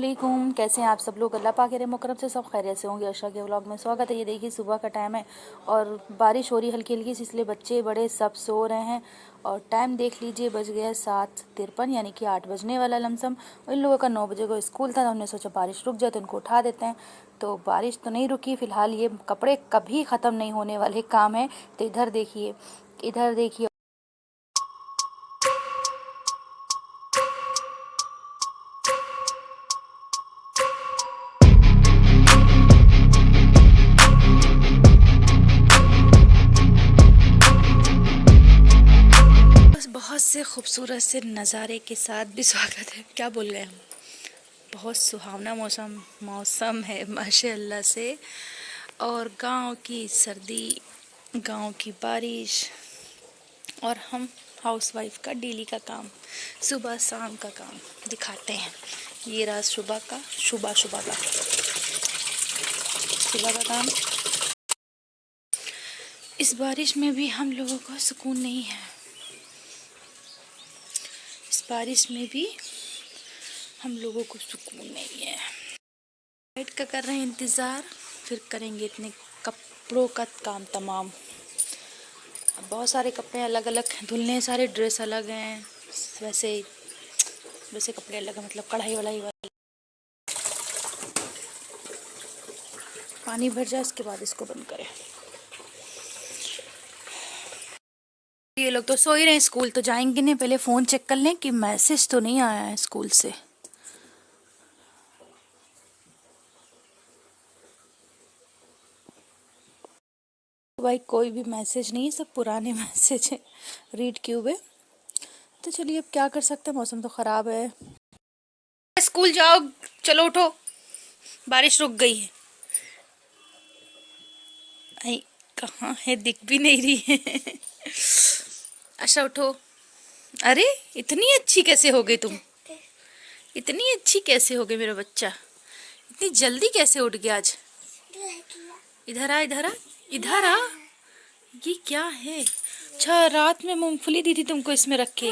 अस्सलामुअलैकुम। कैसे हैं आप सब लोग? अल्लाह पाक के रहम से सब खैरियत से होंगे। आशा के व्लॉग में स्वागत है। ये देखिए सुबह का टाइम है और बारिश हो रही हल्की हल्की सी, इसलिए बच्चे बड़े सब सो रहे हैं। और टाइम देख लीजिए, बज गया 7:53 यानी कि 8 बजने वाला लमसम। और इन लोगों का 9 बजे को स्कूल था, तो हमने सोचा बारिश रुक जाए तो इनको उठा देते हैं। तो बारिश तो नहीं रुकी फ़िलहाल। ये कपड़े कभी ख़त्म नहीं होने वाले काम है। तो इधर देखिए, इधर देखिए। बहुत से खूबसूरत से नज़ारे के साथ भी स्वागत है। क्या बोल गए हम? बहुत सुहावना मौसम है माशाअल्लाह से। और गांव की सर्दी, गांव की बारिश, और हम हाउसवाइफ का डेली का काम, सुबह शाम का काम दिखाते हैं। ये रहा सुबह का काम। इस बारिश में भी हम लोगों को सुकून नहीं है। इस बारिश में भी हम लोगों को सुकून नहीं है। नाइट का कर रहे हैं इंतज़ार, फिर करेंगे इतने कपड़ों का काम तमाम। बहुत सारे कपड़े अलग अलग धुलने, सारे ड्रेस अलग हैं। वैसे कपड़े अलग हैं, मतलब कढ़ाई वढ़ाई वाले। पानी भर जाए उसके बाद इसको बंद करें। ये लोग तो सो ही रहे हैं। स्कूल तो जाएंगे नहीं, पहले फ़ोन चेक कर लें कि मैसेज तो नहीं आया है स्कूल से। भाई कोई भी मैसेज नहीं है, सब पुराने मैसेज है, रीड किए हुए। तो चलिए अब क्या कर सकते हैं, मौसम तो ख़राब है। स्कूल जाओ, चलो उठो, बारिश रुक गई है। आई कहाँ है, दिख भी नहीं रही है। अच्छा उठो। अरे इतनी अच्छी कैसे हो गई तुम? इतनी अच्छी कैसे हो गई मेरा बच्चा? इतनी जल्दी कैसे उठ गया आज? इधर आ, इधर आ, इधर आ। ये क्या है? अच्छा, रात में मूंगफली दी थी तुमको इसमें रख के।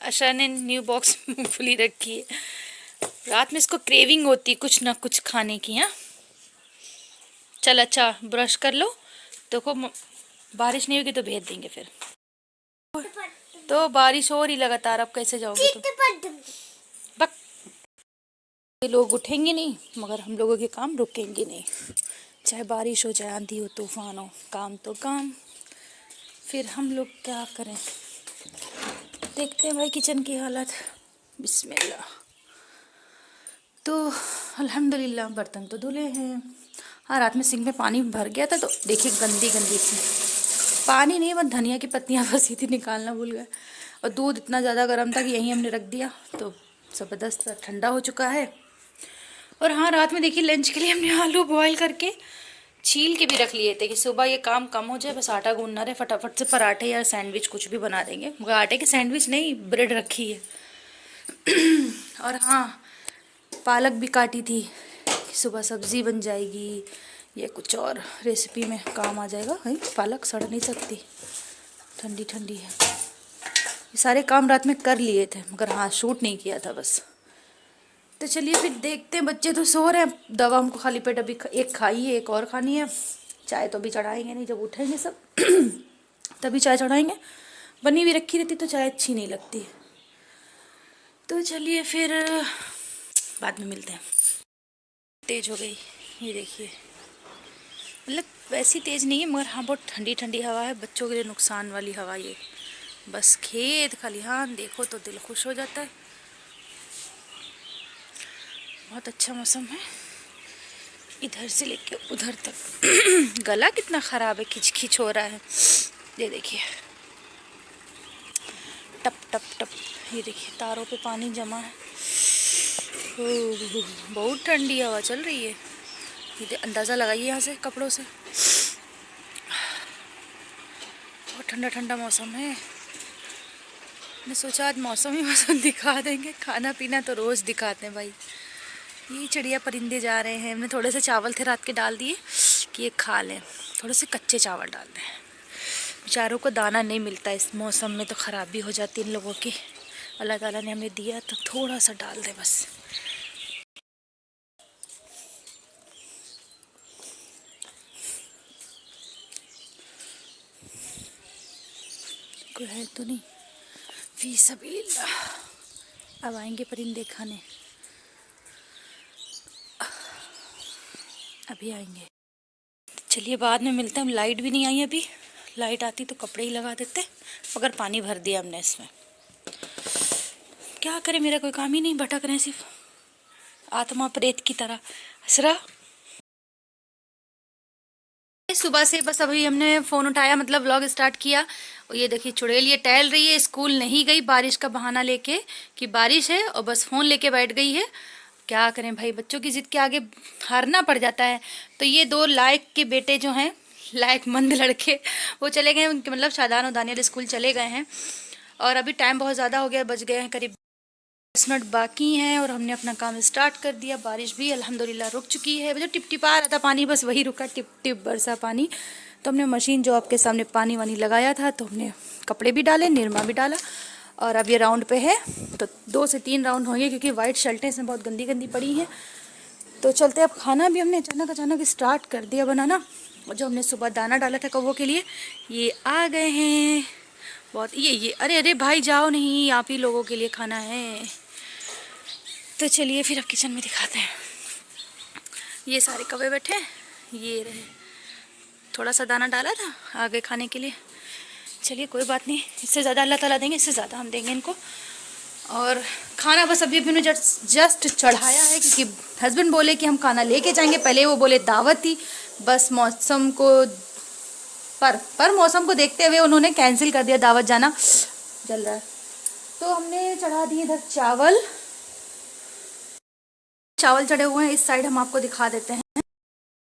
आशा ने न्यू बॉक्स में मूंगफली रखी है। रात में इसको क्रेविंग होती कुछ ना कुछ खाने की। हाँ चल, अच्छा ब्रश कर लो। देखो बारिश नहीं होगी तो भेज देंगे फिर। तो बारिश हो रही लगातार, अब कैसे जाओगे तुम? बक। ये लोग उठेंगे नहीं मगर हम लोगों के काम रुकेंगे नहीं। चाहे बारिश हो, चाहे आंधी हो, तूफान हो, काम तो काम। फिर हम लोग क्या करें? देखते हैं भाई किचन की हालत। बिस्मिल्लाह। तो अल्हम्दुलिल्लाह बर्तन तो धुले हैं। हाँ, रात में सिंक में पानी भर गया था, तो देखिए गंदी गंदी सी पानी नहीं, बस धनिया की पत्तियाँ फंसी थी, निकालना भूल गए। और दूध इतना ज़्यादा गर्म था कि यहीं हमने रख दिया, तो ज़बरदस्त ठंडा हो चुका है। और हाँ, रात में देखिए लंच के लिए हमने आलू बॉयल करके छील के भी रख लिए थे कि सुबह ये काम कम हो जाए, बस आटा गूंदना रहे, फटाफट से पराठे या सैंडविच कुछ भी बना देंगे। मगर आटे के सैंडविच नहीं, ब्रेड रखी है। और हाँ, पालक भी काटी थी कि सुबह सब्ज़ी बन जाएगी, ये कुछ और रेसिपी में काम आ जाएगा। है पालक सड़ नहीं सकती, ठंडी ठंडी है। ये सारे काम रात में कर लिए थे, मगर हाँ शूट नहीं किया था बस। तो चलिए फिर देखते हैं। बच्चे तो सो रहे हैं, दवा हमको खाली पेट अभी एक खाई है, एक और खानी है। चाय तो अभी चढ़ाएंगे नहीं, जब उठेंगे सब तभी चाय चढ़ाएंगे। बनी हुई रखी रहती तो चाय अच्छी नहीं लगती। तो चलिए फिर बाद में मिलते हैं। तेज़ हो गई ये देखिए, मतलब वैसी तेज़ नहीं है मगर हाँ बहुत ठंडी ठंडी हवा है। बच्चों के लिए नुकसान वाली हवा ये। बस खेत खलिहान देखो तो दिल खुश हो जाता है। बहुत अच्छा मौसम है, इधर से लेके उधर तक। गला कितना ख़राब है, खिच खिच हो रहा है। ये देखिए टप टप टप, ये देखिए तारों पे पानी जमा है। बहुत ठंडी हवा चल रही है, ये अंदाज़ा लगाइए यहाँ से कपड़ों से। बहुत ठंडा ठंडा मौसम है। मैंने सोचा आज मौसम ही मौसम दिखा देंगे, खाना पीना तो रोज़ दिखाते हैं भाई। ये चिड़िया परिंदे जा रहे हैं। हमने थोड़े से चावल थे रात के डाल दिए कि ये खा लें, थोड़े से कच्चे चावल डाल दें। बेचारों को दाना नहीं मिलता इस मौसम में, तो ख़राबी हो जाती है इन लोगों की। अल्लाह ताला ने हमें दिया तो थोड़ा सा डाल दे बस। कोई है तो नहीं, फी सबीलिल्लाह। अब आएंगे परिंदे खाने, अभी आएंगे। चलिए बाद में मिलते हैं। लाइट भी नहीं आई अभी, लाइट आती तो कपड़े ही लगा देते, मगर पानी भर दिया हमने इसमें। क्या करें, मेरा कोई काम ही नहीं, भटक रहे सिर्फ आत्मा प्रेत की तरह। असरा सुबह से बस अभी हमने फ़ोन उठाया, मतलब व्लॉग स्टार्ट किया। और ये देखिए चुड़ैल ये टहल रही है, स्कूल नहीं गई बारिश का बहाना लेके कि बारिश है, और बस फ़ोन लेके बैठ गई है। क्या करें भाई, बच्चों की जिद के आगे हारना पड़ जाता है। तो ये 2 लायक के बेटे जो हैं, लायकमंद लड़के, वो चले गए, उनके मतलब शादान और दानियल स्कूल चले गए हैं। और अभी टाइम बहुत ज़्यादा हो गया, बज गए हैं करीब 10 मिनट बाकी हैं, और हमने अपना काम स्टार्ट कर दिया। बारिश भी अल्हम्दुलिल्लाह रुक चुकी है, जो टिप टिप आ रहा था पानी बस वही रुका, टिप टिप बरसा पानी। तो हमने मशीन जो आपके सामने पानी वानी लगाया था, तो हमने कपड़े भी डाले, निरमा भी डाला, और अब ये राउंड पे है। तो 2 से 3 राउंड होंगे, क्योंकि वाइट शर्टें इसमें बहुत गंदी गंदी पड़ी हैं। तो चलते, अब खाना भी हमने अचानक स्टार्ट कर दिया बनाना। जो हमने सुबह दाना डाला था कौवों के लिए, ये आ गए हैं बहुत। ये अरे अरे भाई जाओ नहीं, आप ही लोगों के लिए खाना है। तो चलिए फिर अब किचन में दिखाते हैं। ये सारे कौवे बैठे हैं, ये रहे, थोड़ा सा दाना डाला था आगे खाने के लिए। चलिए कोई बात नहीं, इससे ज़्यादा अल्लाह ताला देंगे, इससे ज़्यादा हम देंगे इनको। और खाना बस अभी हमने जस्ट चढ़ाया है, क्योंकि हस्बैंड बोले कि हम खाना लेके जाएंगे। पहले वो बोले दावत थी, बस मौसम को पर मौसम को देखते हुए उन्होंने कैंसिल कर दिया दावत जाना। जल रहा है तो हमने चढ़ा दिए इधर चावल चढ़े हुए हैं। इस साइड हम आपको दिखा देते हैं,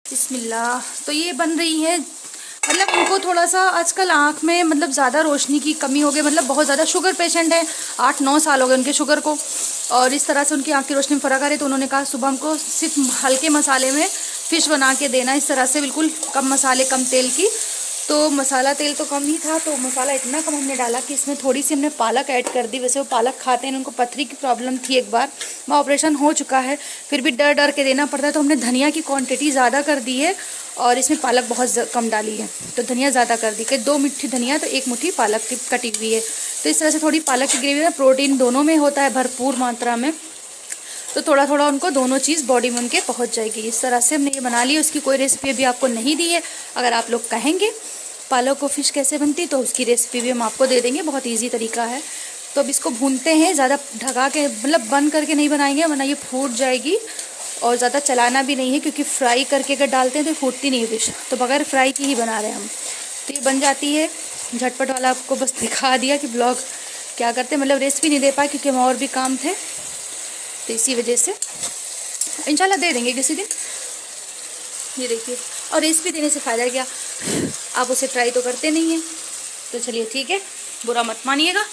बिस्मिल्लाह। तो ये बन रही है, मतलब उनको थोड़ा सा आजकल आँख में मतलब ज़्यादा रोशनी की कमी हो गई, मतलब बहुत ज़्यादा शुगर पेशेंट है, 8-9 साल हो गए उनके शुगर को, और इस तरह से उनकी आँख की रोशनी में फ़र्क आ रही है। तो उन्होंने कहा सुबह हमको सिर्फ हल्के मसाले में फ़िश बना के देना, इस तरह से बिल्कुल कम मसाले कम तेल की। तो मसाला तेल तो कम ही था, तो मसाला इतना कम हमने डाला कि इसमें थोड़ी सी हमने पालक ऐड कर दी। वैसे वो पालक खाते हैं, उनको पथरी की प्रॉब्लम थी, एक बार वहाँ ऑपरेशन हो चुका है, फिर भी डर डर के देना पड़ता है। तो हमने धनिया की क्वांटिटी ज़्यादा कर दी है, और इसमें पालक बहुत कम डाली है, तो धनिया ज़्यादा कर दी कि 2 मुट्ठी धनिया तो 1 मुट्ठी पालक की कटी हुई है। तो इस तरह से थोड़ी पालक की ग्रेवी में प्रोटीन दोनों में होता है भरपूर मात्रा में, तो थोड़ा थोड़ा उनको दोनों चीज़ बॉडी में उनके पहुंच जाएगी। इस तरह से हमने ये बना ली। उसकी कोई रेसिपी अभी आपको नहीं दी है, अगर आप लोग कहेंगे पालक को फ़िश कैसे बनती तो उसकी रेसिपी भी हम आपको दे देंगे, बहुत इजी तरीका है। तो अब इसको भूनते हैं, ज़्यादा ढका के मतलब बंद करके नहीं बनाएंगे, वरना ये फूट जाएगी, और ज़्यादा चलाना भी नहीं है, क्योंकि फ्राई करके अगर डालते हैं तो फूटती नहीं है फ़िश, तो बगैर फ्राई की ही बना रहे हैं हम। तो ये बन जाती है झटपट वाला। आपको बस दिखा दिया कि ब्लॉग क्या करते, मतलब रेसिपी नहीं दे पाए क्योंकि हम और भी काम थे, तो इसी वजह से इंशाल्लाह दे देंगे किसी दिन। ये देखिए, और रेसिपी देने से फ़ायदा क्या, आप उसे ट्राई तो करते नहीं हैं। तो चलिए ठीक है, बुरा मत मानिएगा।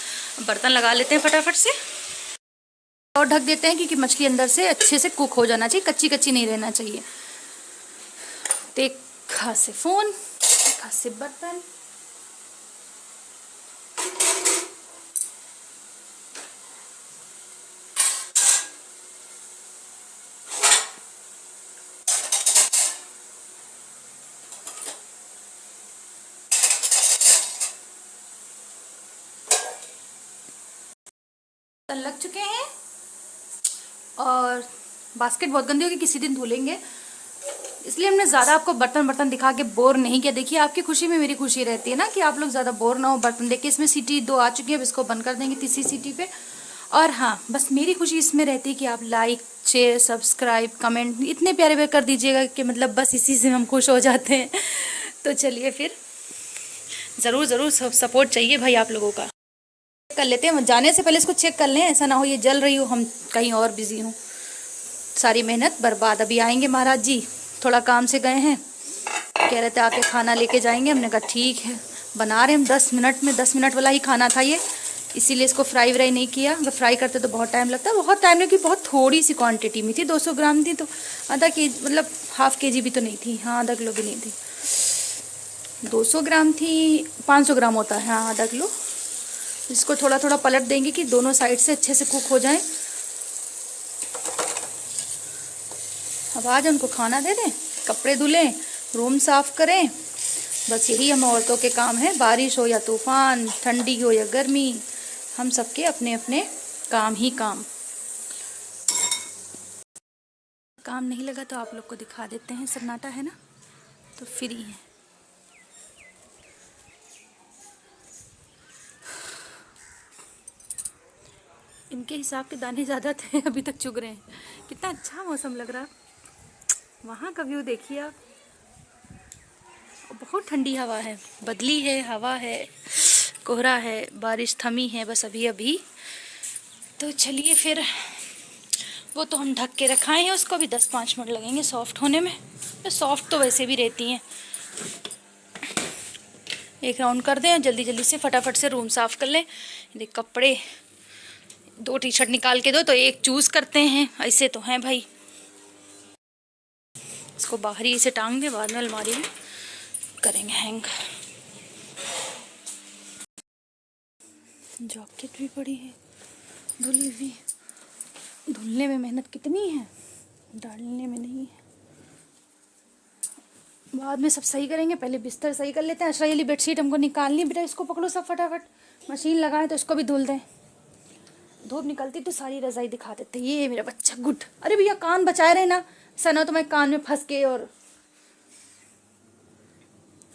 बर्तन लगा लेते हैं फटाफट से, और ढक देते हैं, क्योंकि मछली अंदर से अच्छे से कुक हो जाना चाहिए, कच्ची कच्ची नहीं रहना चाहिए। तो एक हाथ से फ़ोन, एक हाथ से बर्तन। लग चुके हैं, और बास्केट बहुत गंदी होगी, किसी दिन धुलेंगे, इसलिए हमने ज़्यादा आपको बर्तन दिखा के बोर नहीं किया। देखिए आपकी खुशी में मेरी खुशी रहती है ना, कि आप लोग ज़्यादा बोर ना हो बर्तन देख के। इसमें सीटी 2 आ चुकी है, अब इसको बंद कर देंगे तीसरी सीटी पे। और हाँ, बस मेरी खुशी इसमें रहती है कि आप लाइक शेयर सब्सक्राइब कमेंट इतने प्यारे प्यारे कर दीजिएगा, कि मतलब बस इसी से हम खुश हो जाते हैं। तो चलिए फिर, ज़रूर सपोर्ट चाहिए भाई आप लोगों का। कर लेते हैं, जाने से पहले इसको चेक कर लें, ऐसा ना हो ये जल रही हो, हम कहीं और बिजी हों, सारी मेहनत बर्बाद। अभी आएंगे महाराज जी, थोड़ा काम से गए हैं, कह रहे थे आके खाना लेके जाएंगे। हमने कहा ठीक है, बना रहे हम 10 मिनट में, 10 मिनट वाला ही खाना था ये, इसीलिए इसको फ्राई व्राई नहीं किया। अगर फ्राई करते तो बहुत टाइम लगता, बहुत टाइम नहीं, कि बहुत थोड़ी सी क्वांटिटी में थी, 200 ग्राम थी, तो आधा के मतलब ½ kg भी तो नहीं थी, हाँ आधा किलो भी नहीं थी, 200 ग्राम थी, 500 ग्राम होता है, हाँ आधा किलो, इसको थोड़ा थोड़ा पलट देंगे कि दोनों साइड से अच्छे से कुक हो जाएं। अब आज उनको खाना दे दें, कपड़े धुलें, रूम साफ करें, बस यही हम औरतों के काम है। बारिश हो या तूफान, ठंडी हो या गर्मी, हम सबके अपने अपने काम ही काम। काम नहीं लगा तो आप लोग को दिखा देते हैं, सन्नाटा है ना तो फ्री है। इनके हिसाब के दाने ज़्यादा थे, अभी तक चुग रहे हैं। कितना अच्छा मौसम लग रहा। वहाँ का व्यू देखिए आप, बहुत ठंडी हवा है, बदली है, हवा है, कोहरा है, बारिश थमी है बस अभी अभी। तो चलिए फिर, वो तो हम ढक के रखाए हैं, उसको भी 10-5 मिनट लगेंगे सॉफ्ट होने में। तो सॉफ्ट तो वैसे भी रहती हैं। एक राउंड कर दें, जल्दी जल्दी से फटाफट से रूम साफ़ कर लें। देख कपड़े 2 टी-शर्ट निकाल के दो तो एक चूज़ करते हैं, ऐसे तो हैं भाई। इसको बाहर ही से टांग दें, बाद में अलमारी में करेंगे हैंग। जैकेट भी पड़ी है धुली हुई। धुलने में मेहनत कितनी है, डालने में नहीं है। बाद में सब सही करेंगे, पहले बिस्तर सही कर लेते हैं। अच्छा ये बेडशीट हमको निकालनी, बेटा इसको पकड़ो सब फटाफट। मशीन लगाएं तो इसको भी धुल दें, धूप निकलती तो सारी रजाई दिखा देते। ये मेरा बच्चा गुड। अरे भैया कान बचाए रहे ना, सना तो मैं कान में फंस के। और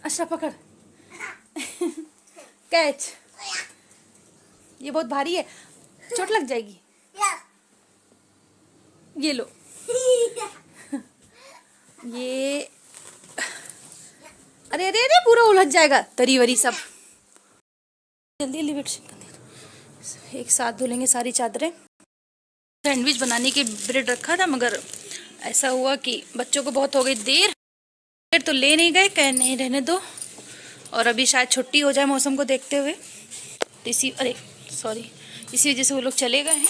अच्छा पकड़ कैच, ये बहुत भारी है, चोट लग जाएगी। ये लो ये, अरे अरे अरे पूरा उलझ जाएगा, तरी वरी सब। जल्दी जल्दी बेडशीट एक साथ धुलेंगे सारी चादरें। सैंडविच बनाने के ब्रेड रखा था, मगर ऐसा हुआ कि बच्चों को बहुत हो गई देर तो ले नहीं गए, कह नहीं रहने दो। और अभी शायद छुट्टी हो जाए मौसम को देखते हुए, तो इसी वजह से वो लोग चले गए हैं।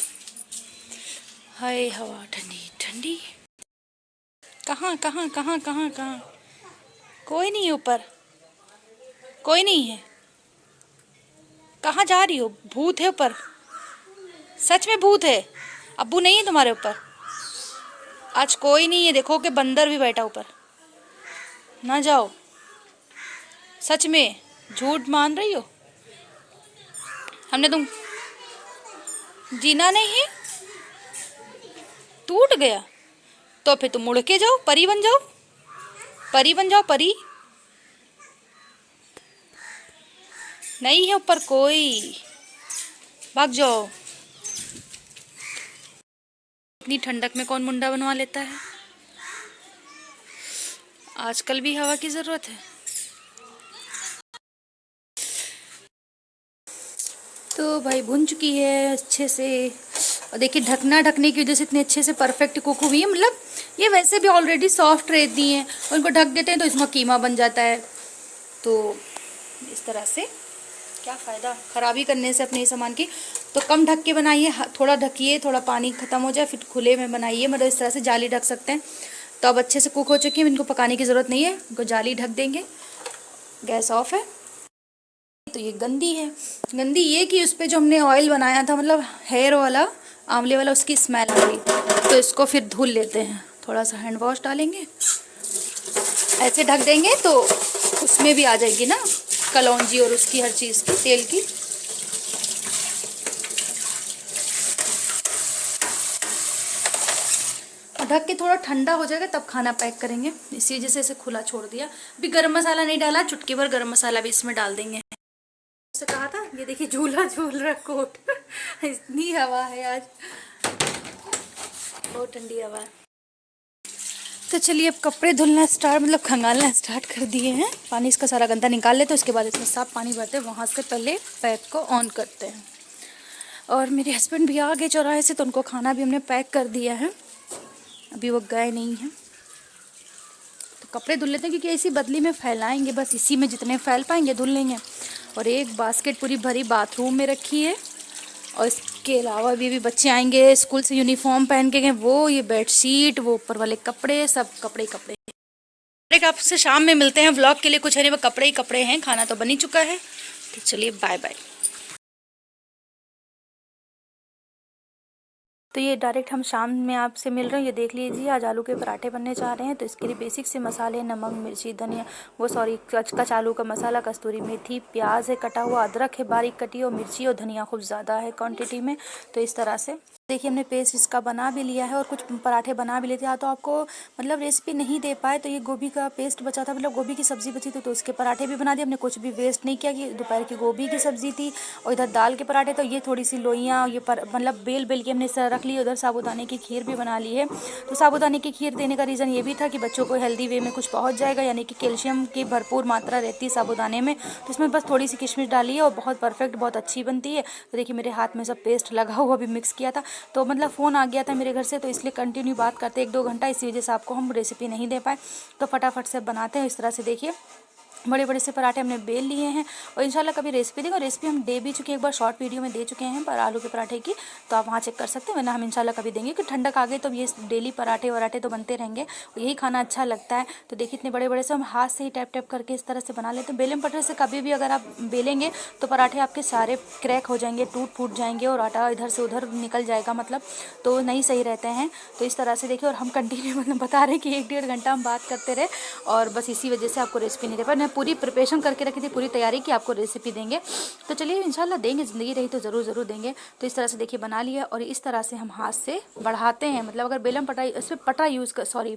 हाय हवा ठंडी ठंडी। कहाँ कहाँ कहाँ कहाँ कहाँ, कोई नहीं है ऊपर, कोई नहीं है। कहाँ जा रही हो, भूत है ऊपर, सच में भूत है। अब्बू नहीं है तुम्हारे ऊपर, आज कोई नहीं है। देखो कि बंदर भी बैठा ऊपर, ना जाओ। सच में झूठ मान रही हो, हमने तुम जीना नहीं है, टूट गया तो फिर तुम मुड़ के जाओ, परी बन जाओ, परी बन जाओ, परी। नहीं है ऊपर कोई, भाग जाओ। इतनी ठंडक में कौन मुंडा बनवा लेता है, आजकल भी हवा की जरूरत है। तो भाई भुन चुकी है अच्छे से, और देखिए ढकने की वजह से इतने अच्छे से परफेक्ट कुक हुई है। मतलब ये वैसे भी ऑलरेडी सॉफ्ट रहती हैं, उनको ढक देते हैं तो इसमें कीमा बन जाता है। तो इस तरह से क्या फ़ायदा खराबी करने से अपने सामान की। तो कम ढक के बनाइए, थोड़ा ढकिए, थोड़ा पानी ख़त्म हो जाए फिर खुले में बनाइए। मतलब इस तरह से जाली ढक सकते हैं। तो अब अच्छे से कुक हो चुकी है, इनको पकाने की ज़रूरत नहीं है, इनको जाली ढक देंगे। गैस ऑफ है। तो ये गंदी है, गंदी ये कि उस पर जो हमने ऑयल बनाया था, मतलब हेयर वाला, आंवले वाला, उसकी स्मेल आ रही। तो इसको फिर धुल लेते हैं, थोड़ा सा हैंड वॉश डालेंगे, ऐसे ढक देंगे तो उसमें भी आ जाएगी ना कलौंजी और उसकी हर चीज़ की तेल की। ढक के थोड़ा ठंडा हो जाएगा तब खाना पैक करेंगे, इसी वजह से इसे खुला छोड़ दिया। अभी गरम मसाला नहीं डाला, चुटकी भर गरम मसाला भी इसमें डाल देंगे। उससे कहा था, ये देखिए झूला झूल रहा कोट इतनी हवा है आज, बहुत ठंडी हवा है। तो चलिए अब कपड़े धुलना स्टार्ट, मतलब खंगालना स्टार्ट कर दिए हैं। पानी इसका सारा गंदा निकाल लेते हैं, उसके बाद इसमें साफ पानी भरते हैं, वहाँ से पहले पैक को ऑन करते हैं। और मेरे हस्बैंड भी आ गए चौराहे से, तो उनको खाना भी हमने पैक कर दिया है, अभी वो गए नहीं हैं। तो कपड़े धुल लेते हैं, क्योंकि इसी बदली में फैलाएंगे, बस इसी में जितने फैल पाएंगे धुल लेंगे। और एक बास्केट पूरी भरी बाथरूम में रखी है। और इसके अलावा भी बच्चे आएंगे स्कूल से यूनिफॉर्म पहन के गए, वो ये बेडशीट, वो ऊपर वाले कपड़े, सब कपड़े कपड़े। आपसे शाम में मिलते हैं, व्लॉग के लिए कुछ है नहीं, वो कपड़े ही कपड़े हैं। खाना तो बन ही चुका है, तो चलिए बाय बाय। तो ये डायरेक्ट हम शाम में आपसे मिल रहे हैं। ये देख लीजिए, आज आलू के पराठे बनने जा रहे हैं। तो इसके लिए बेसिक से मसाले, नमक, मिर्ची, धनिया, कच्चा आलू का मसाला, कस्तूरी मेथी, प्याज है कटा हुआ, अदरक है बारीक कटी, और मिर्ची और धनिया खूब ज़्यादा है क्वांटिटी में। तो इस तरह से देखिए हमने पेस्ट इसका बना भी लिया है, और कुछ पराठे बना भी लेते हैं। तो आपको मतलब रेसिपी नहीं दे पाए तो ये गोभी का पेस्ट बचा था, मतलब गोभी की सब्ज़ी बची थी, तो उसके पराठे भी बना दिए हमने। कुछ भी वेस्ट नहीं किया कि दोपहर की गोभी की सब्ज़ी थी और इधर दाल के पराठे। तो ये थोड़ी सी लोइयाँ ये मतलब बेल बेल के हमने रख ली। उधर साबूदाने की खीर भी बना ली है। तो साबूदाने की खीर देने का रीज़न ये भी था कि बच्चों को हेल्दी वे में कुछ पहुँच जाएगा, यानी कि कैल्शियम की भरपूर मात्रा रहती है साबूदाने में। तो इसमें बस थोड़ी सी किशमिश डाली है और बहुत परफेक्ट, बहुत अच्छी बनती है। तो देखिए मेरे हाथ में सब पेस्ट लगा हुआ भी मिक्स किया था। तो मतलब फ़ोन आ गया था मेरे घर से, तो इसलिए कंटिन्यू बात करते 1-2 घंटा, इसी वजह से आपको हम रेसिपी नहीं दे पाए। तो फटाफट से बनाते हैं। इस तरह से देखिए बड़े बड़े से पराठे हमने बेल लिए हैं, और इंशाल्लाह कभी रेसिपी देंगे। रेसिपी हम दे भी चुके हैं, एक बार शॉर्ट वीडियो में दे चुके हैं पर आलू के पराठे की, तो आप वहाँ चेक कर सकते हैं। वरना हम इंशाल्लाह कभी देंगे कि ठंडक आ गई तो ये डेली पराठे वराठे तो बनते रहेंगे, और यही खाना अच्छा लगता है। तो देखिए इतने बड़े बड़े से हम हाथ से ही टैप टैप करके इस तरह से बना लेते हैं। बेलन पटरे से कभी भी अगर आप बेलेंगे तो पराठे आपके सारे क्रैक हो जाएंगे, टूट फूट जाएंगे, और आटा इधर से उधर निकल जाएगा, मतलब तो नहीं सही रहते हैं। तो इस तरह से देखिए, और हम कंटिन्यू मतलब बता रहे हैं कि 1-1.5 घंटा हम बात करते रहे, और बस इसी वजह से आपको रेसिपी नहीं दे पाए। मैं पूरी प्रिपरेशन करके रखी थी, पूरी तैयारी की आपको रेसिपी देंगे। तो चलिए इंशाल्लाह देंगे, ज़िंदगी रही तो ज़रूर देंगे। तो इस तरह से देखिए बना लिया, और इस तरह से हम हाथ से बढ़ाते हैं। मतलब अगर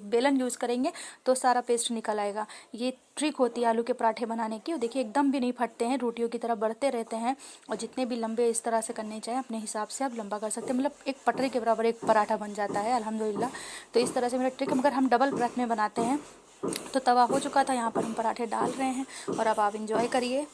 बेलन यूज़ करेंगे तो सारा पेस्ट निकल आएगा। ये ट्रिक होती है आलू के पराठे बनाने की। और देखिए एकदम भी नहीं फटते हैं, रोटियों की तरह बढ़ते रहते हैं। और जितने भी लंबे इस तरह से करने चाहिए अपने हिसाब से आप लंबा कर सकते हैं। मतलब एक पटरी के बराबर एक पराठा बन जाता है अल्हम्दुलिल्लाह। तो इस तरह से मेरा ट्रिक, मगर हम डबल ब्रेथ में बनाते हैं। तो तवा हो चुका था, यहाँ पर हम पराठे डाल रहे हैं, और अब आप इंजॉय करिए।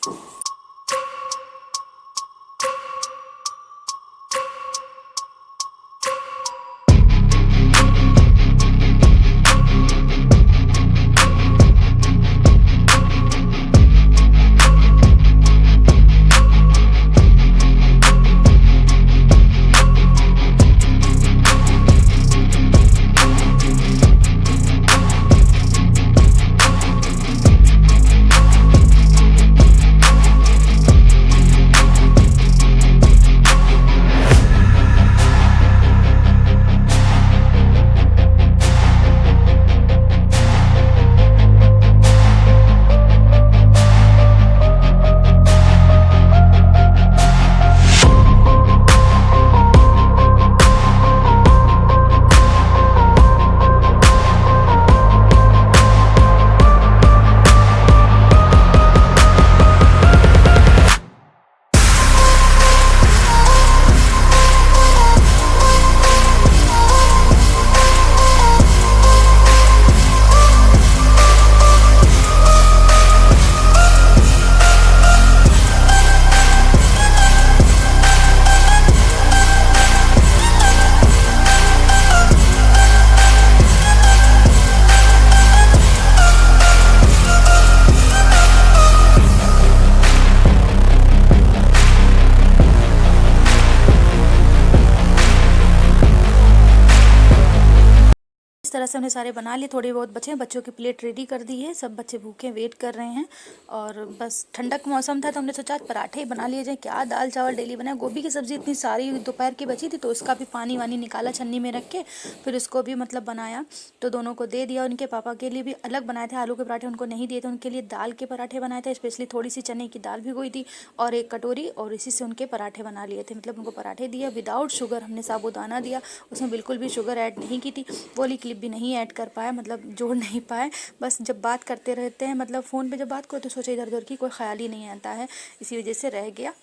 इस तरह से हमने सारे बना लिए, थोड़े बहुत बचे हैं। बच्चों की प्लेट रेडी कर दी है, सब बच्चे भूखे वेट कर रहे हैं। और बस ठंडक मौसम था तो हमने सोचा पराठे ही बना लिए जाए, क्या दाल चावल डेली बनाए। गोभी की सब्ज़ी इतनी सारी दोपहर की बची थी, तो उसका भी पानी वानी निकाला छन्नी में रख के, फिर उसको भी मतलब बनाया। तो दोनों को दे दिया। उनके पापा के लिए भी अलग बनाए थे आलू के पराठे, उनको नहीं दिए थे। उनके लिए दाल के पराठे बनाए थे, स्पेशली थोड़ी सी चने की दाल भिगोई थी और एक कटोरी, और इसी से उनके पराठे बना लिए थे। मतलब उनको पराठे दिया विदाउट शुगर, हमने साबूदाना दिया, उसमें बिल्कुल भी शुगर ऐड नहीं की थी। वो वाली क्लिप भी नहीं ऐड कर पाए, मतलब जोड़ नहीं पाए। बस जब बात करते रहते हैं, मतलब फ़ोन पे जब बात करो तो सोचे इधर उधर की कोई ख्याल ही नहीं आता है, इसी वजह से रह गया।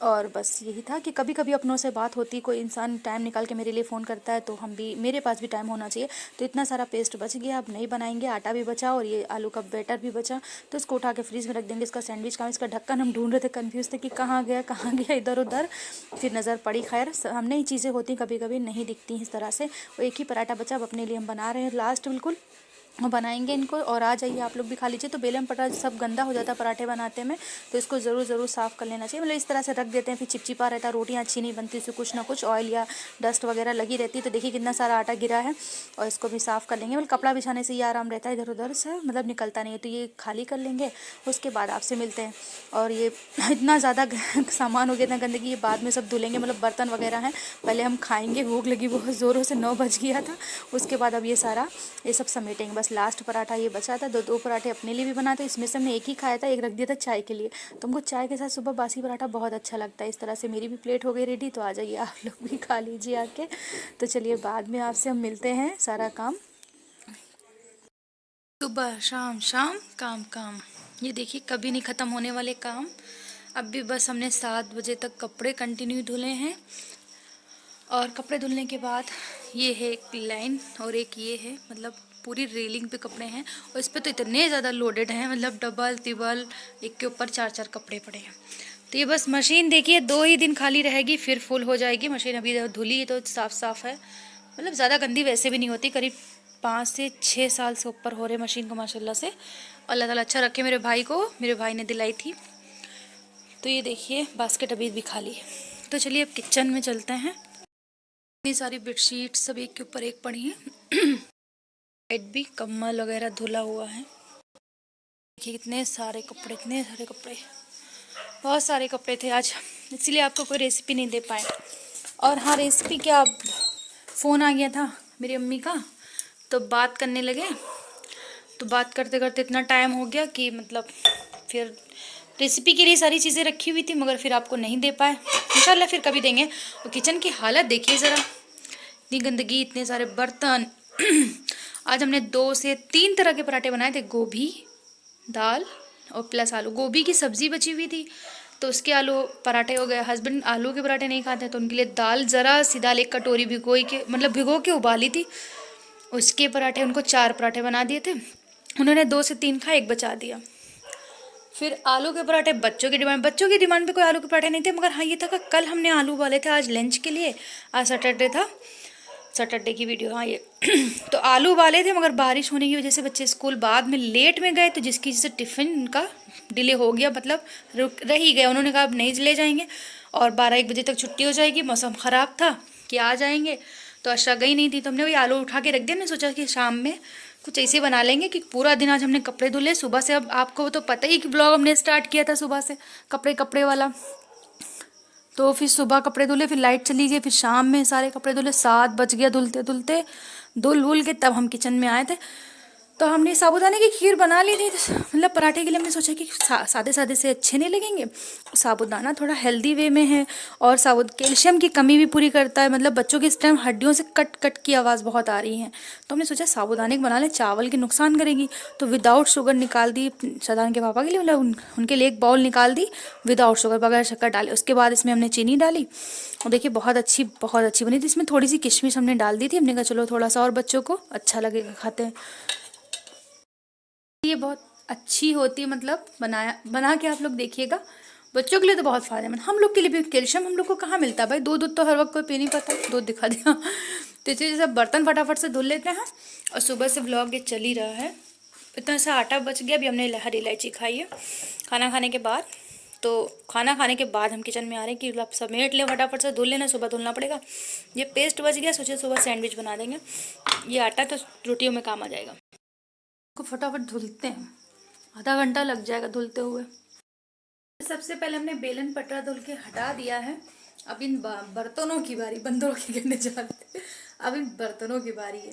और बस यही था कि कभी कभी अपनों से बात होती, कोई इंसान टाइम निकाल के मेरे लिए फ़ोन करता है, तो हम भी, मेरे पास भी टाइम होना चाहिए। तो इतना सारा पेस्ट बच गया, अब नहीं बनाएंगे। आटा भी बचा और ये आलू का बैटर भी बचा, तो इसको उठा के फ्रीज़ में रख देंगे। इसका सैंडविच का इसका ढक्कन हम ढूंढ रहे थे, कन्फ्यूज़ थे कि कहाँ गया इधर उधर, फिर नज़र पड़ी। खैर हमने ही चीज़ें होती कभी कभी नहीं दिखती इस तरह से। वो एक ही पराठा बचा, अब अपने लिए हम बना रहे हैं लास्ट बिल्कुल। और बनाएंगे इनको। और आ जाइए आप लोग भी खा लीजिए। तो बेलन पटा सब गंदा हो जाता है पराठे बनाते में, तो इसको ज़रूर साफ़ कर लेना चाहिए। मतलब इस तरह से रख देते हैं फिर चिपचिपा रहता है, रोटियाँ अच्छी नहीं बनती, इससे कुछ ना कुछ ऑयल या डस्ट वगैरह लगी रहती है। तो देखिए कितना सारा आटा गिरा है, और इसको भी साफ़ कर लेंगे। मतलब कपड़ा बिछाने से ये आराम रहता है, इधर उधर से मतलब निकलता नहीं है। तो ये खाली कर लेंगे, उसके बाद आपसे मिलते हैं। और ये इतना ज़्यादा सामान हो गया, इतना गंदगी, ये बाद में सब धुलेंगे। मतलब बर्तन वगैरह हैं, पहले हम खाएंगे, भूख लगी बहुत ज़ोरों से, 9 बज गया था। उसके बाद अब ये सारा ये सब समेटेंगे। बस लास्ट पराठा ये बचा था, दो पराठे अपने लिए भी बनाए थे, इसमें से हमने एक ही खाया था, एक रख दिया था चाय के लिए। तो हमको चाय के साथ सुबह बासी पराठा बहुत अच्छा लगता है। इस तरह से मेरी भी प्लेट हो गई रेडी, तो आ जाइए आप लोग भी खा लीजिए आके। तो चलिए बाद में आपसे हम मिलते हैं। सारा काम सुबह शाम शाम काम काम, ये देखिए कभी नहीं ख़त्म होने वाले काम। अब भी बस हमने 7 बजे तक कपड़े कंटिन्यू धुले हैं, और कपड़े धुलने के बाद ये है एक लाइन और एक ये है, मतलब पूरी रेलिंग पे कपड़े हैं। और इस पे तो इतने ज़्यादा लोडेड हैं, मतलब डबल तिबल एक के ऊपर 4 कपड़े पड़े हैं। तो ये बस मशीन देखिए 2 ही दिन खाली रहेगी, फिर फुल हो जाएगी मशीन। अभी धुली है तो साफ़ है, मतलब ज़्यादा गंदी वैसे भी नहीं होती। करीब 5 से 6 साल से ऊपर हो रहे मशीन को माशाल्लाह से। अल्लाह ताला अच्छा रखे मेरे भाई को, मेरे भाई ने दिलाई थी। तो ये देखिए बास्केट अभी भी खाली है। तो चलिए अब किचन में चलते हैं। इतनी सारी बेडशीट सब एक के ऊपर एक पड़ी हैं। बेड भी कम्बल वगैरह धुला हुआ है। देखिए कितने सारे कपड़े, इतने सारे कपड़े, बहुत सारे कपड़े थे आज, इसलिए आपको कोई रेसिपी नहीं दे पाए। और हाँ रेसिपी क्या, फ़ोन आ गया था मेरी अम्मी का, तो बात करने लगे। तो बात करते करते इतना टाइम हो गया कि मतलब फिर रेसिपी के लिए सारी चीज़ें रखी हुई थी, मगर फिर आपको नहीं दे पाए। इंशाल्लाह फिर कभी देंगे। और किचन की हालत देखिए ज़रा, इतनी गंदगी, इतने सारे बर्तन। आज हमने 2 से 3 तरह के पराठे बनाए थे, गोभी दाल और प्लस आलू। गोभी की सब्ज़ी बची हुई थी तो उसके आलू पराठे हो गए। हस्बैंड आलू के पराठे नहीं खाते, तो उनके लिए दाल ज़रा सी दाल 1 कटोरी भिगो के उबाली थी, उसके पराठे, उनको 4 पराठे बना दिए थे। उन्होंने 2 से 3 खाए, 1 बचा दिया। फिर आलू के पराठे बच्चों की डिमांड पे कोई आलू के पराठे नहीं थे, मगर हाँ ये था कि कल हमने आलू उबाले थे आज लंच के लिए। आज सैटरडे था, सैटरडे की वीडियो, हाँ ये। तो आलू उबाले थे, मगर बारिश होने की वजह से बच्चे स्कूल बाद में लेट में गए, तो जिसकी वजह से टिफ़िन उनका डिले हो गया, मतलब रह ही गया। उन्होंने कहा अब नहीं ले जाएंगे, और 12-1 बजे तक छुट्टी हो जाएगी। मौसम ख़राब था कि आ जाएंगे, तो आशा गई नहीं थी, तो हमने वही आलू उठा के रख दिया। हमने सोचा कि शाम में कुछ ऐसे बना लेंगे कि पूरा दिन आज हमने कपड़े धुले सुबह से। अब आपको तो पता ही कि ब्लॉग हमने स्टार्ट किया था सुबह से कपड़े वाला। तो फिर सुबह कपड़े धुले, फिर लाइट चली गई, फिर शाम में सारे कपड़े धुले, 7 बज गया धुलते धुल के तब हम किचन में आए थे। तो हमने साबूदाने की खीर बना ली थी, मतलब पराठे के लिए। हमने सोचा कि सादे से अच्छे नहीं लगेंगे, साबूदाना थोड़ा हेल्दी वे में है, और कैल्शियम की कमी भी पूरी करता है। मतलब बच्चों के इस टाइम हड्डियों से कट की आवाज़ बहुत आ रही है, तो हमने सोचा साबूदाने की बना लें, चावल की नुकसान करेगी। तो विदाउट शुगर निकाल दी सदान के पापा के लिए, मतलब उनके लिए 1 बाउल निकाल दी विदाउट शुगर, बगैर शक्कर डाले। उसके बाद इसमें हमने चीनी डाली, और देखिए बहुत अच्छी बनी थी। इसमें थोड़ी सी किशमिश हमने डाल दी थी, हमने कहा चलो थोड़ा सा और बच्चों को अच्छा लगेगा खाते हैं। ये बहुत अच्छी होती है, मतलब बना के आप लोग देखिएगा। बच्चों के लिए तो बहुत फ़ायदेमंद, हम लोग के लिए भी। कैल्शियम हम लोग को कहाँ मिलता है भाई, दूध तो हर वक्त कोई पी नहीं पाता, दूध दिखा दिया। तो इसे सब बर्तन फटाफट से धुल लेते हैं। और सुबह से व्लॉग ये चल ही रहा है। इतना सा आटा बच गया, अभी हमने हरी इलायची खाई है खाना खाने के बाद। तो खाना खाने के बाद हम किचन में आ रहे हैं कि आप समेट लें, फटाफट से धुल लेना, सुबह धुलना पड़ेगा। ये पेस्ट बच गया, सोचे सुबह सैंडविच बना देंगे। ये आटा तो रोटियों में काम आ जाएगा। को फटाफट धुलते हैं, आधा घंटा लग जाएगा धुलते हुए। सबसे पहले हमने बेलन पटरा धुल के हटा दिया है। अब इन बर्तनों की बारी, बंदरों की कहने जाते, अब इन बर्तनों की बारी है।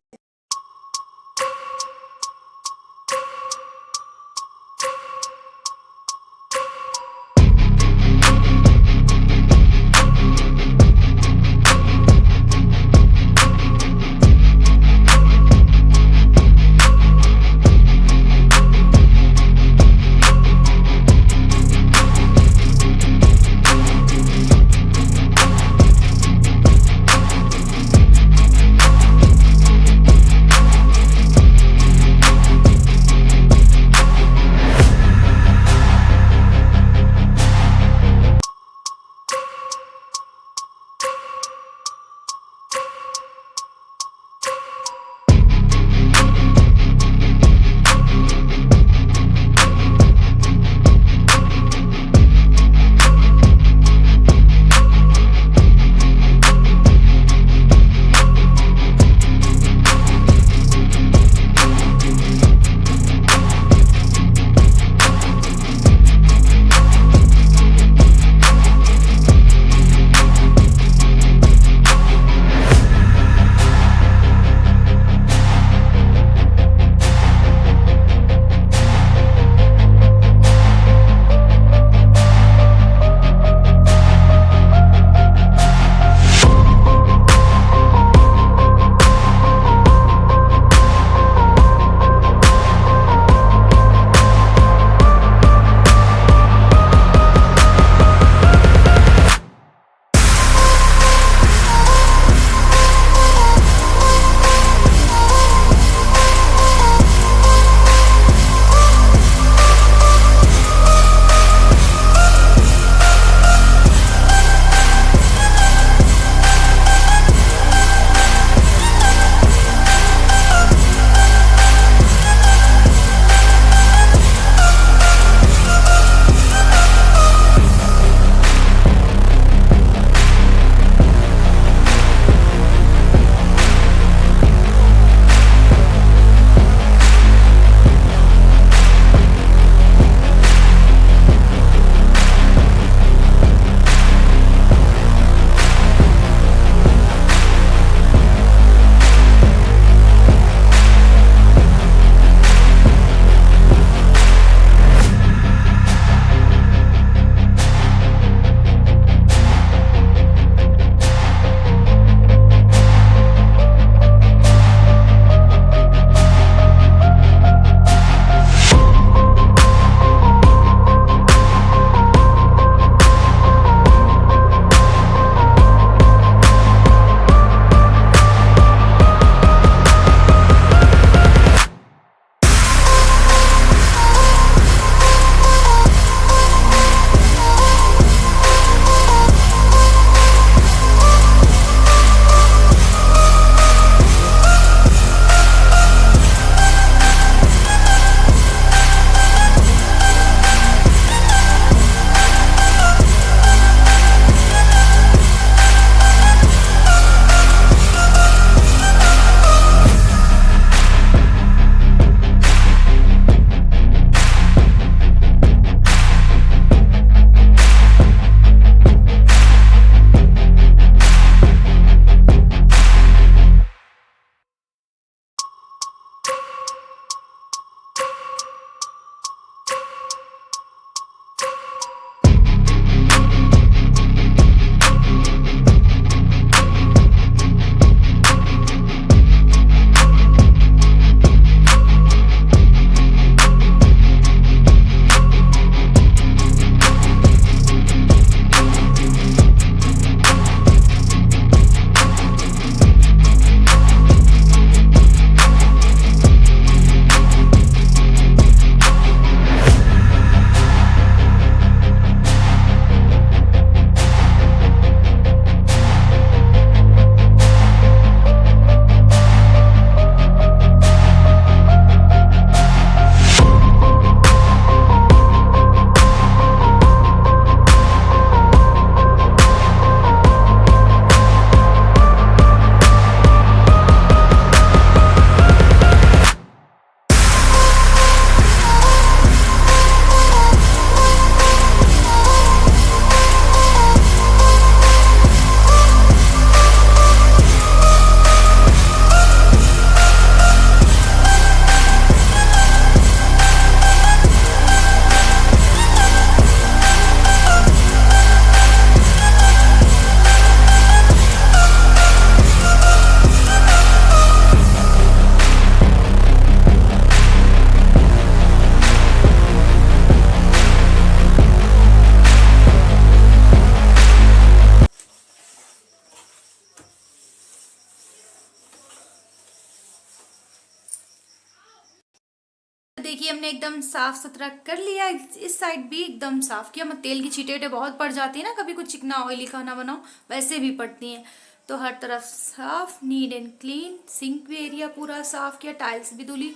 हमने एकदम साफ सुथरा कर लिया। इस साइड भी एकदम साफ किया। मतलब तेल की छींटे बहुत पड़ जाती है ना, कभी कुछ चिकना ऑयली खाना बनाओ वैसे भी पड़ती हैं। तो हर तरफ साफ, नीट एंड क्लीन। सिंक भी एरिया पूरा साफ किया, टाइल्स भी धुली,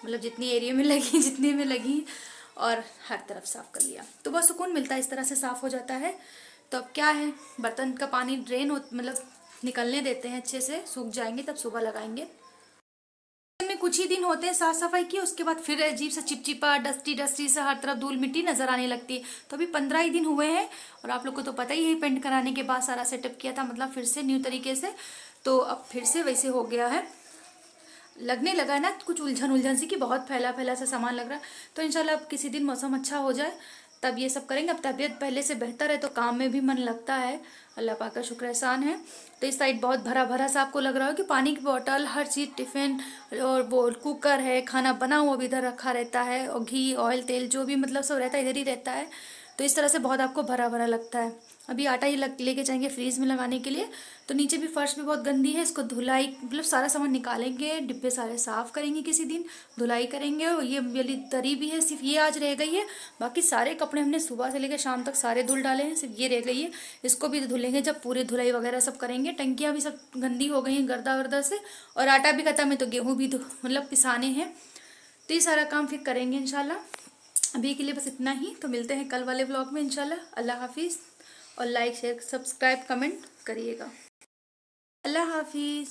मतलब जितनी एरिया में लगी जितने में लगी, और हर तरफ साफ कर लिया। तो बहुत सुकून मिलता है, इस तरह से साफ हो जाता है। तो अब क्या है, बर्तन का पानी ड्रेन हो, मतलब निकलने देते हैं, अच्छे से सूख जाएंगे तब सुबह लगाएंगे। में कुछ ही दिन होते हैं साफ सफाई की, उसके बाद फिर अजीब सा चिपचिपा डस्टी डस्टी सा हर तरफ धूल मिट्टी नजर आने लगती है। तो अभी 15 ही दिन हुए हैं, और आप लोग को तो पता ही है, पेंट कराने के बाद सारा सेटअप किया था, मतलब फिर से न्यू तरीके से। तो अब फिर से वैसे हो गया है, लगने लगा है ना कुछ उलझन उलझन सी, कि बहुत फैला फैला सा सामान लग रहा है। तो इंशाल्लाह अब किसी दिन मौसम अच्छा हो जाए तब ये सब करेंगे। अब तबीयत पहले से बेहतर है तो काम में भी मन लगता है, अल्लाह पाक का शुक्र एहसान है। तो इस साइड बहुत भरा भरा सा आपको लग रहा हो कि पानी की बोतल, हर चीज़, टिफ़िन और वो कुकर है, खाना बना हुआ भी इधर रखा रहता है, और घी ऑयल तेल जो भी मतलब सब रहता है इधर ही रहता है। तो इस तरह से बहुत आपको भरा भरा लगता है। अभी आटा ही लेके जाएंगे फ्रीज में लगाने के लिए। तो नीचे भी फर्श भी बहुत गंदी है, इसको धुलाई, मतलब सारा सामान निकालेंगे, डिब्बे सारे साफ करेंगे, किसी दिन धुलाई करेंगे। और ये वाली दरी भी है, सिर्फ ये आज रह गई है, बाकी सारे कपड़े हमने सुबह से लेकर शाम तक सारे धुल डाले हैं, सिर्फ ये रह गई है। इसको भी धुलेंगे जब पूरी धुलाई वगैरह सब करेंगे। टंकियाँ भी सब गंदी हो गई हैं गर्दा वर्दा से, और आटा भी खत्म है, तो गेहूँ भी मतलब पिसाने हैं। तो ये सारा काम फिर करेंगे इंशाल्लाह। अभी के लिए बस इतना ही। तो मिलते हैं कल वाले व्लॉग में इंशाल्लाह। अल्लाह हाफिज़, और लाइक शेयर सब्सक्राइब कमेंट करिएगा। अल्लाह हाफिज़।